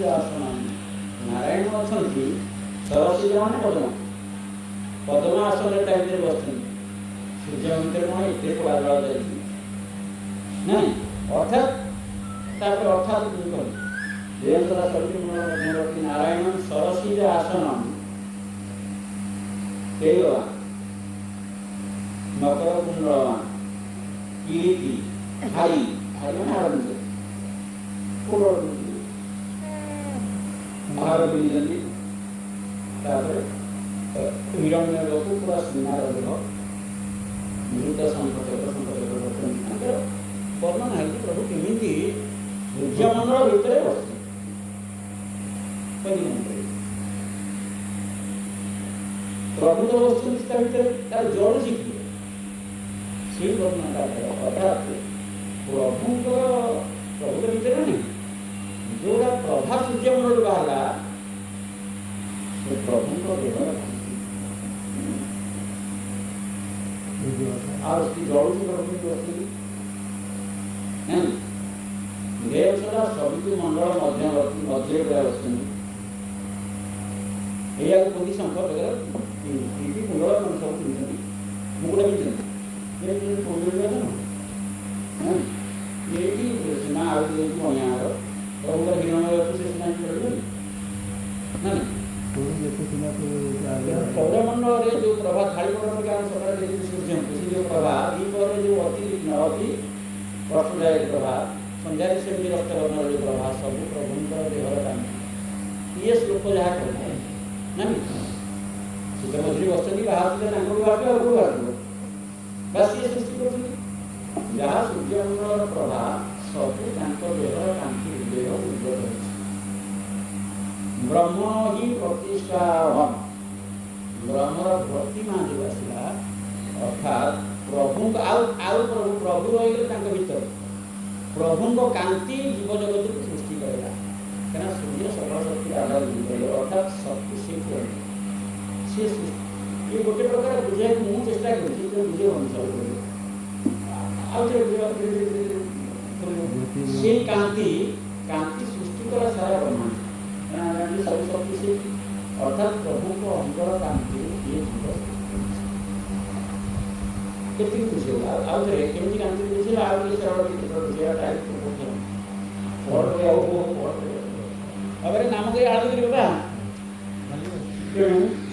आसन नारायण अच्छा सरस्वती मैंने पद्म पद्म आसन टाइम बस सूर्य भितर कौन ये पड़ा नहीं अर्थात अर्थात नारायण सरस्वती आसन मकर कुंडलवान किरीटी हाई हाई आरंभ महार हिरण्य लोक पूरा सुनार मृत संकट वर्णन है प्रभु केमी सूर्यमंडल भितर बस प्रभु तो वस्तु भर जड़ शिखिए से वर्णना अर्थात प्रभु प्रभु भितर नहीं जोड़ा प्रभा सूर्यमंडल बाहर प्रभु देह देवसरा सभी मंडल मध्य कोई संपर्क कुंडल सब मुकुट भी सीना आयार प्रभु हिरण से सीना सौरमंडल जो प्रभा थाली सूर्य से जो प्रभा दीपर जो अति कष्टदायक प्रभा संध्या से रक्त वर्ण जो प्रभा सब प्रभु देहर काम ये श्लोक जहाँ कहते ना सीता मझी बस बाहर बस ये सृष्टि कर जहाँ सूर्यमंडल प्रभा सब देहर कांति देह उज्जवल ब्रह्म ही प्रतिष्ठा ब्रह्मर भक्ति मानवा अर्थात प्रभु प्रभु रही भर प्रभु को कांति जीव जगत को सृष्टि करेगा क्या सूर्य सकल शक्ति आधार अर्थात शक्ति से ये गोटे प्रकार बुझे मुझे चेष्टा कर बुझे से कांति कांति सृष्टि करा सारा ब्रह्मांड सब शक्ति से अर्थात प्रभु को अंतर कांति ये केती खुशी होला आउ रे केमि कांति बुझे आउ ये सरल बुझे टाइप और रे अबरे नाम के आदि रे बाबा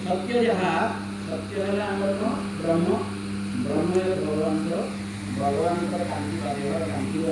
सत्य जहाँ सत्य है हमर ब्रह्म ब्रह्म भगवान का कांति